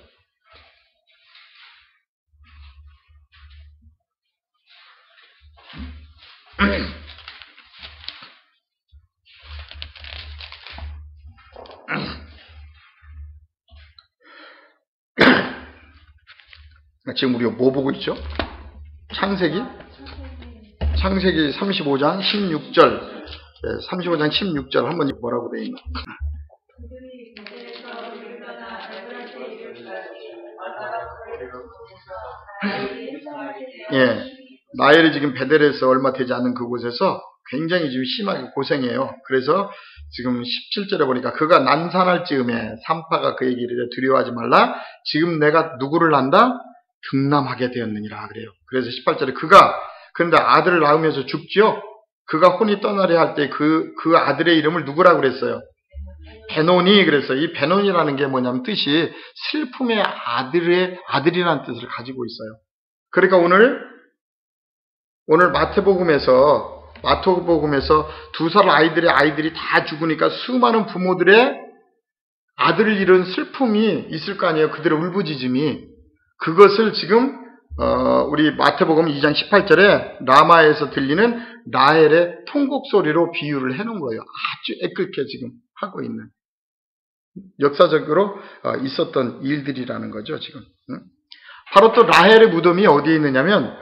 S1: 지금 우리가 뭐 보고 있죠? 창세기 35장 16절. 35장 16절 한번 뭐라고 되어 있나? 예, 라헬이 지금 베델에서 얼마 되지 않는 그곳에서 굉장히 지금 심하게 고생해요. 그래서 지금 17절에 보니까 그가 난산할 즈음에 산파가 그에게 이르되 두려워하지 말라. 지금 내가 누구를 낳는다? 등남하게 되었느니라 그래요. 그래서 18절에 그가 그런데 아들을 낳으면서 죽지요. 그가 혼이 떠나려 할 때 그 아들의 이름을 누구라고 그랬어요? 베논이. 그랬어요. 이 베논이라는 게 뭐냐면 뜻이 슬픔의 아들이라는 뜻을 가지고 있어요. 그러니까 오늘 오늘 마태복음에서 두 살 아이들이 다 죽으니까 수많은 부모들의 아들을 잃은 슬픔이 있을 거 아니에요. 그들의 울부짖음이. 그것을 지금 우리 마태복음 2장 18절에 라마에서 들리는 라헬의 통곡 소리로 비유를 해놓은 거예요. 아주 애끓게 지금 하고 있는. 역사적으로 있었던 일들이라는 거죠, 지금. 바로 또 라헬의 무덤이 어디에 있느냐면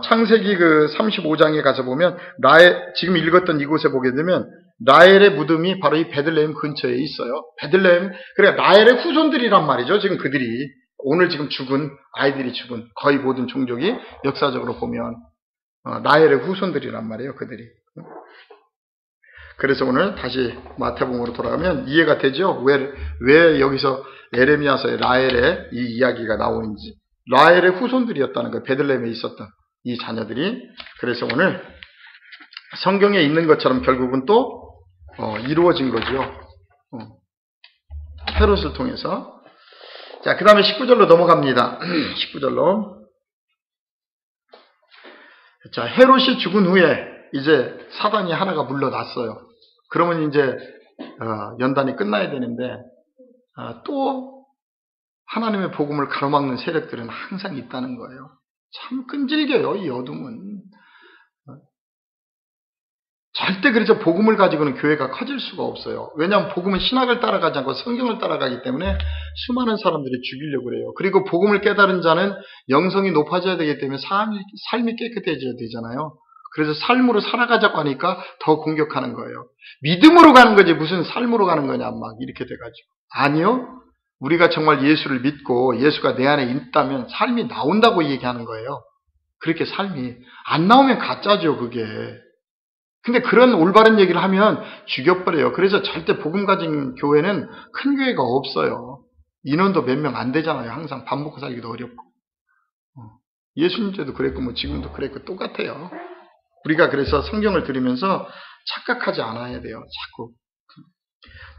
S1: 창세기 그 35장에 가서 보면 지금 읽었던 이곳에 보게 되면 라헬의 무덤이 바로 이 베들레헴 근처에 있어요. 베들레헴, 그러니까 라헬의 후손들이란 말이죠. 지금 그들이 오늘 지금 아이들이 죽은 거의 모든 종족이 역사적으로 보면 라헬의 후손들이란 말이에요. 그들이. 그래서 오늘 다시 마태복음으로 돌아가면 이해가 되죠? 왜 여기서 에레미야서의 라헬의 이 이야기가 나오는지. 라헬의 후손들이었다는 거예요. 베들레헴에 있었던 이 자녀들이. 그래서 오늘 성경에 있는 것처럼 결국은 또 이루어진 거죠. 헤롯을 통해서. 자, 그 다음에 19절로 넘어갑니다. 19절로. 자, 헤롯이 죽은 후에 이제 사단이 하나가 물러났어요. 그러면 이제 연단이 끝나야 되는데 또 하나님의 복음을 가로막는 세력들은 항상 있다는 거예요. 참 끈질겨요, 이 어둠은. 절대 그래서 복음을 가지고는 교회가 커질 수가 없어요. 왜냐하면 복음은 신학을 따라가지 않고 성경을 따라가기 때문에 수많은 사람들이 죽이려고 그래요. 그리고 복음을 깨달은 자는 영성이 높아져야 되기 때문에 삶이 깨끗해져야 되잖아요. 그래서 삶으로 살아가자고 하니까 더 공격하는 거예요. 믿음으로 가는 거지 무슨 삶으로 가는 거냐 막 이렇게 돼가지고. 아니요. 우리가 정말 예수를 믿고 예수가 내 안에 있다면 삶이 나온다고 얘기하는 거예요. 그렇게 삶이. 안 나오면 가짜죠, 그게. 근데 그런 올바른 얘기를 하면 죽여버려요. 그래서 절대 복음 가진 교회는 큰 교회가 없어요. 인원도 몇 명 안 되잖아요. 항상 밥 먹고 살기도 어렵고. 예수님 때도 그랬고 뭐 지금도 그랬고 똑같아요. 우리가 그래서 성경을 들으면서 착각하지 않아야 돼요. 자꾸.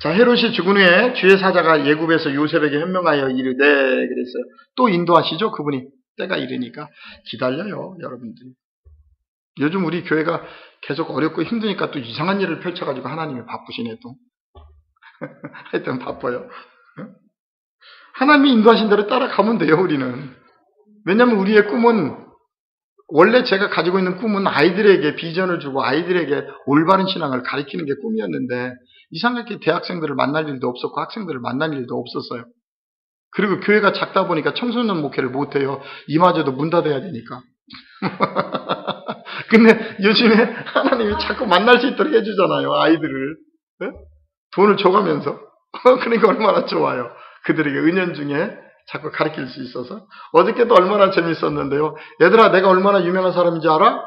S1: 자, 헤롯이 죽은 후에 주의 사자가 예굽에서 요셉에게 현명하여 이르되 그랬어요. 또 인도하시죠. 그분이 때가 이르니까 기다려요. 여러분들이. 요즘 우리 교회가 계속 어렵고 힘드니까 또 이상한 일을 펼쳐가지고 하나님이 바쁘시네 또. 하여튼 바빠요. 하나님이 인도하신 대로 따라가면 돼요. 우리는. 왜냐하면 우리의 꿈은 원래 제가 가지고 있는 꿈은 아이들에게 비전을 주고 아이들에게 올바른 신앙을 가르치는 게 꿈이었는데 이상하게 대학생들을 만날 일도 없었고 학생들을 만날 일도 없었어요. 그리고 교회가 작다 보니까 청소년 목회를 못해요. 이마저도 문 닫아야 되니까. 근데 요즘에 하나님이 자꾸 만날 수 있도록 해주잖아요. 아이들을. 네? 돈을 줘가면서. 그러니까 얼마나 좋아요. 그들에게 은연중에 자꾸 가르칠 수 있어서. 어저께도 얼마나 재밌었는데요. 얘들아 내가 얼마나 유명한 사람인지 알아?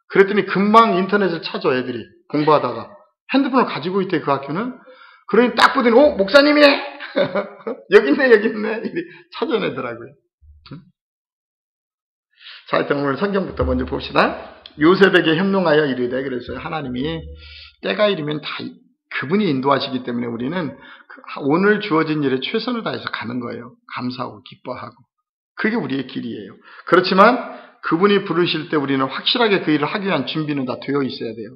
S1: 그랬더니 금방 인터넷을 찾아 애들이 공부하다가. 핸드폰을 가지고 있대 그 학교는. 그러니 딱 보더니 목사님이네. 여기 있네. 이렇게 찾아내더라고요. 자, 일단 오늘 성경부터 먼저 봅시다. 요셉에게 현명하여 이르되 그랬어요. 하나님이 때가 이르면 다 그분이 인도하시기 때문에 우리는 오늘 주어진 일에 최선을 다해서 가는 거예요. 감사하고 기뻐하고. 그게 우리의 길이에요. 그렇지만 그분이 부르실 때 우리는 확실하게 그 일을 하기 위한 준비는 다 되어 있어야 돼요.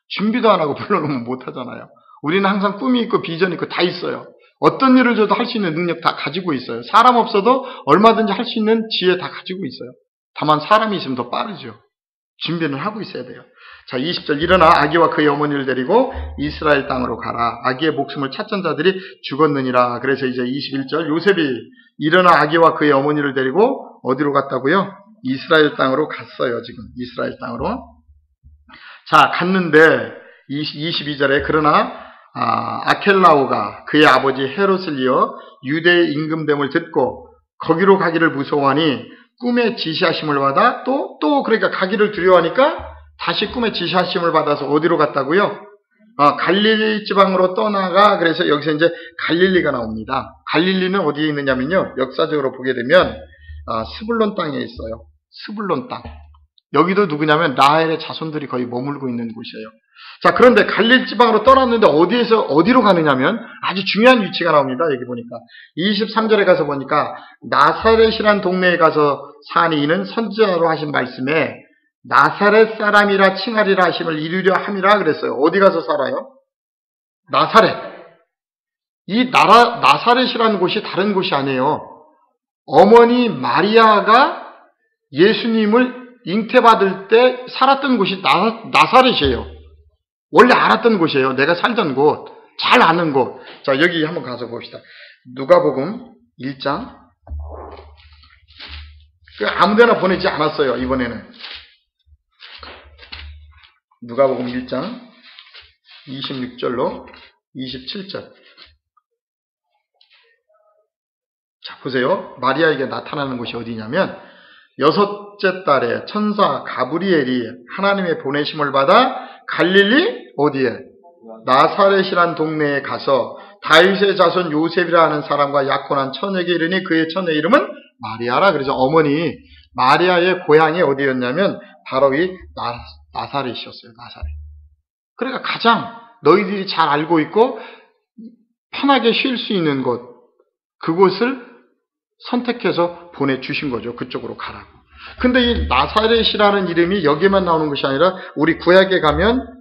S1: 준비도 안 하고 불러놓으면 못하잖아요. 우리는 항상 꿈이 있고 비전이 있고 다 있어요. 어떤 일을 줘도 할 수 있는 능력 다 가지고 있어요. 사람 없어도 얼마든지 할 수 있는 지혜 다 가지고 있어요. 다만 사람이 있으면 더 빠르죠. 준비는 하고 있어야 돼요. 자, 20절 일어나 아기와 그의 어머니를 데리고 이스라엘 땅으로 가라. 아기의 목숨을 찾던 자들이 죽었느니라. 그래서 이제 21절 요셉이 일어나 아기와 그의 어머니를 데리고 어디로 갔다고요? 이스라엘 땅으로 갔어요. 지금 이스라엘 땅으로. 자, 갔는데 22절에 그러나 아켈라오가 그의 아버지 헤롯을 이어 유대의 임금됨을 듣고 거기로 가기를 무서워하니 꿈에 지시하심을 받아 또 그러니까 가기를 두려워하니까 다시 꿈에 지시하심을 받아서 어디로 갔다고요? 갈릴리 지방으로 떠나가. 그래서 여기서 이제 갈릴리가 나옵니다. 갈릴리는 어디에 있느냐면요. 역사적으로 보게 되면 스불론 땅에 있어요. 스불론 땅. 여기도 누구냐면 라헬의 자손들이 거의 머물고 있는 곳이에요. 자, 그런데 갈릴리 지방으로 떠났는데 어디로 가느냐면 아주 중요한 위치가 나옵니다. 여기 보니까 23절에 가서 보니까 나사렛이란 동네에 가서 사니 이는 선지자로 하신 말씀에 나사렛 사람이라 칭하리라 하심을 이루려 함이라 그랬어요. 어디 가서 살아요? 나사렛. 이 나사렛이라는 곳이 다른 곳이 아니에요. 어머니 마리아가 예수님을 잉태받을 때 살았던 곳이 나사렛이에요. 원래 알았던 곳이에요. 내가 살던 곳, 잘 아는 곳. 자, 여기 한번 가서 봅시다. 누가복음 1장. 아무데나 보내지 않았어요, 이번에는. 누가복음 1장 26절로 27절. 자, 보세요. 마리아에게 나타나는 곳이 어디냐면, 여섯째 달에 천사 가브리엘이 하나님의 보내심을 받아 갈릴리 어디에? 나사렛이란 동네에 가서 다윗의 자손 요셉이라 하는 사람과 약혼한 처녀에게 이르니 그의 처녀 이름은 마리아라. 그래서 어머니 마리아의 고향이 어디였냐면 바로 이 나사렛이었어요. 나사렛. 그러니까 가장 너희들이 잘 알고 있고 편하게 쉴 수 있는 곳, 그곳을 선택해서 보내주신 거죠. 그쪽으로 가라고. 근데 이 나사렛이라는 이름이 여기에만 나오는 것이 아니라 우리 구약에 가면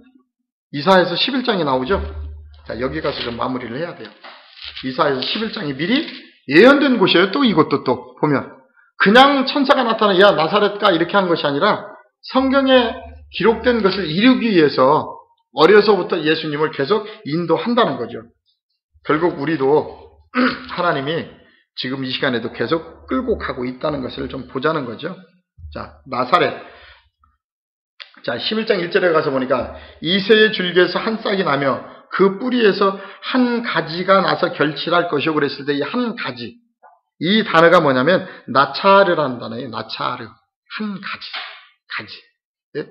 S1: 이사야서 11장이 나오죠. 자, 여기 가서 좀 마무리를 해야 돼요. 이사야서 11장이 미리 예언된 곳이에요. 또 이것도 또 보면 그냥 천사가 나타나 야 나사렛 가 이렇게 한 것이 아니라 성경에 기록된 것을 이루기 위해서 어려서부터 예수님을 계속 인도한다는 거죠. 결국 우리도 하나님이 지금 이 시간에도 계속 끌고 가고 있다는 것을 좀 보자는 거죠. 자, 나사렛. 자, 11장 1절에 가서 보니까 이새의 줄기에서 한 싹이 나며 그 뿌리에서 한 가지가 나서 결실할 것이요. 그랬을 때 이 한 가지. 이 단어가 뭐냐면 나차르라는 단어예요. 나차르. 한 가지. 가지. 예?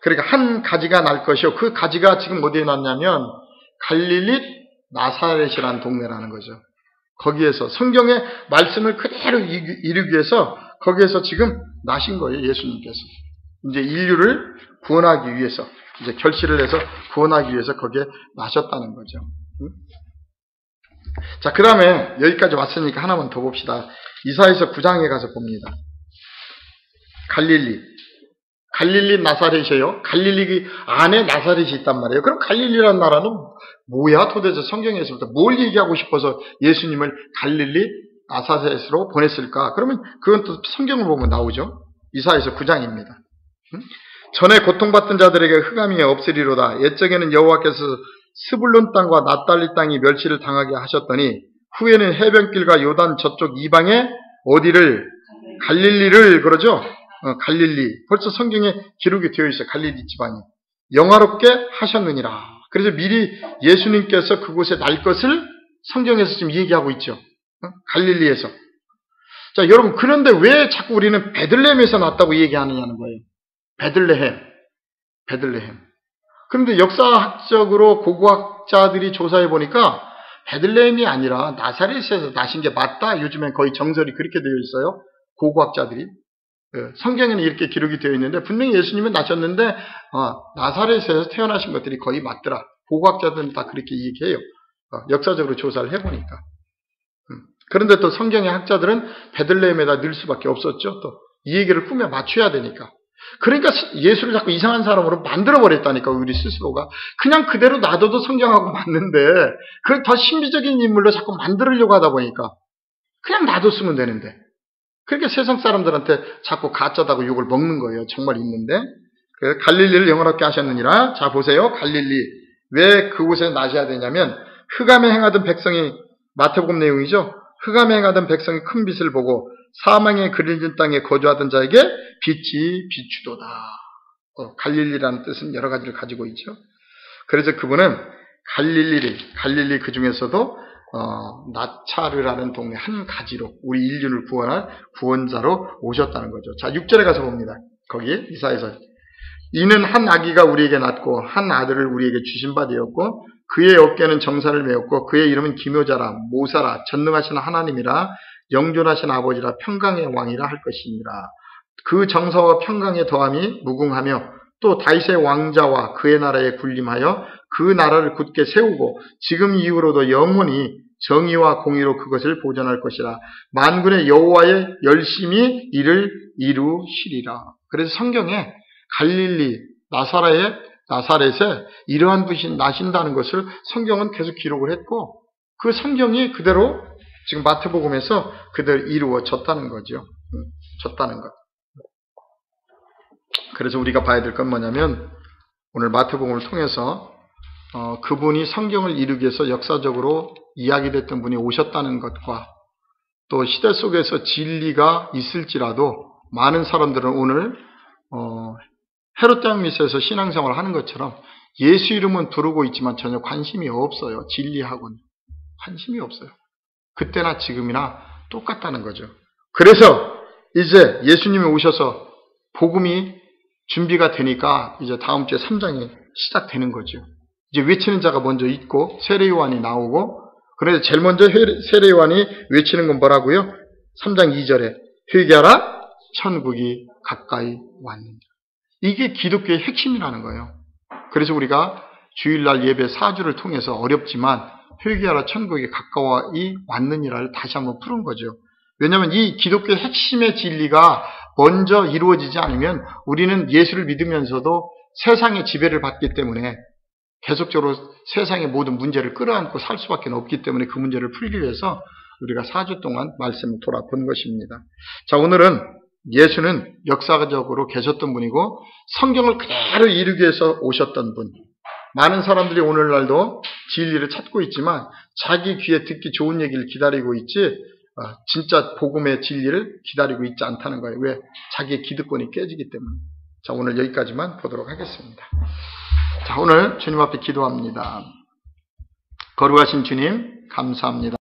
S1: 그러니까 한 가지가 날 것이요. 그 가지가 지금 어디에 났냐면 갈릴리 나사렛이라는 동네라는 거죠. 거기에서 성경의 말씀을 그대로 이루기 위해서 거기에서 지금 나신 거예요. 예수님께서. 이제 인류를 구원하기 위해서, 이제 결실을 해서 구원하기 위해서 거기에 나셨다는 거죠. 자, 그 다음에 여기까지 왔으니까 하나만 더 봅시다. 이사야서 9장에 가서 봅니다. 갈릴리 나사렛이에요. 갈릴리 안에 나사렛이 있단 말이에요. 그럼 갈릴리라는 나라는 뭐야? 도대체 성경에서부터 뭘 얘기하고 싶어서 예수님을 갈릴리 나사렛으로 보냈을까? 그러면 그건 또 성경을 보면 나오죠. 이사야서 9장입니다. 전에 고통받던 자들에게 흑암이 없으리로다. 옛적에는 여호와께서 스불론 땅과 납달리 땅이 멸시를 당하게 하셨더니 후에는 해변길과 요단 저쪽 이방에 어디를? 갈릴리를 그러죠. 갈릴리. 벌써 성경에 기록이 되어 있어요. 갈릴리 지방이. 영화롭게 하셨느니라. 그래서 미리 예수님께서 그곳에 날 것을 성경에서 지금 얘기하고 있죠. 갈릴리에서. 자, 여러분, 그런데 왜 자꾸 우리는 베들레헴에서 났다고 얘기하느냐는 거예요. 베들레헴. 그런데 역사학적으로 고고학자들이 조사해 보니까 베들레헴이 아니라 나사렛에서 나신 게 맞다. 요즘엔 거의 정설이 그렇게 되어 있어요. 고고학자들이. 성경에는 이렇게 기록이 되어 있는데 분명히 예수님은 나셨는데 나사렛에서 태어나신 것들이 거의 맞더라. 고고학자들은 다 그렇게 얘기해요. 역사적으로 조사를 해보니까. 그런데 또 성경의 학자들은 베들레헴에다 넣을 수밖에 없었죠. 또 이 얘기를 꾸며 맞춰야 되니까. 그러니까 예수를 자꾸 이상한 사람으로 만들어버렸다니까, 우리 스스로가. 그냥 그대로 놔둬도 성경하고 맞는데 그걸 더 신비적인 인물로 자꾸 만들려고 하다 보니까 그냥 놔뒀으면 되는데. 그러니까 세상 사람들한테 자꾸 가짜다고 욕을 먹는 거예요. 정말 있는데. 갈릴리를 영원롭게 하셨느니라. 자, 보세요. 갈릴리. 왜 그곳에 나셔야 되냐면 흑암에 행하던 백성이, 마태복음 내용이죠. 흑암에 행하던 백성이 큰 빛을 보고 사망에 그려진 땅에 거주하던 자에게 빛이 비추도다. 갈릴리라는 뜻은 여러 가지를 가지고 있죠. 그래서 그분은 갈릴리 그 중에서도 나차르라는 동네 한 가지로 우리 인류를 구원할 구원자로 오셨다는 거죠. 자, 6절에 가서 봅니다. 거기 이사야서. 이는 한 아기가 우리에게 낳고 한 아들을 우리에게 주신 바 되었고 그의 어깨는 정사를 메었고 그의 이름은 기묘자라 모사라 전능하신 하나님이라 영존하신 아버지라 평강의 왕이라 할 것이니라. 그 정사와 평강의 더함이 무궁하며 또 다윗의 왕자와 그의 나라에 군림하여 그 나라를 굳게 세우고 지금 이후로도 영원히 정의와 공의로 그것을 보존할 것이라. 만군의 여호와의 열심히 이를 이루시리라. 그래서 성경에 갈릴리, 나사렛에 이러한 분이 나신다는 것을 성경은 계속 기록을 했고, 그 성경이 그대로 지금 마태복음에서 그대로 이루어졌다는 거죠. 졌다는 것. 그래서 우리가 봐야 될 건 뭐냐면, 오늘 마태복음을 통해서 그분이 성경을 이루기 위해서 역사적으로 이야기됐던 분이 오셨다는 것과, 또 시대 속에서 진리가 있을지라도 많은 사람들은 오늘 헤롯 대왕 미스에서 신앙생활을 하는 것처럼 예수 이름은 부르고 있지만 전혀 관심이 없어요. 진리하고는 관심이 없어요. 그때나 지금이나 똑같다는 거죠. 그래서 이제 예수님이 오셔서 복음이 준비가 되니까 이제 다음 주에 3장이 시작되는 거죠. 이제 외치는 자가 먼저 있고 세례 요한이 나오고, 그래서 제일 먼저 세례 요한이 외치는 건 뭐라고요? 3장 2절에 회개하라, 천국이 가까이 왔느니라. 이게 기독교의 핵심이라는 거예요. 그래서 우리가 주일날 예배 4주를 통해서 어렵지만 회개하라, 천국이 가까이 왔느니라를 다시 한번 푸는 거죠. 왜냐하면 이 기독교의 핵심의 진리가 먼저 이루어지지 않으면 우리는 예수를 믿으면서도 세상의 지배를 받기 때문에 계속적으로 세상의 모든 문제를 끌어안고 살 수밖에 없기 때문에 그 문제를 풀기 위해서 우리가 4주 동안 말씀을 돌아본 것입니다. 자, 오늘은 예수는 역사적으로 계셨던 분이고 성경을 그대로 이루기 위해서 오셨던 분. 많은 사람들이 오늘날도 진리를 찾고 있지만 자기 귀에 듣기 좋은 얘기를 기다리고 있지 진짜 복음의 진리를 기다리고 있지 않다는 거예요. 왜? 자기의 기득권이 깨지기 때문에. 자, 오늘 여기까지만 보도록 하겠습니다. 자, 오늘 주님 앞에 기도합니다. 거룩하신 주님, 감사합니다.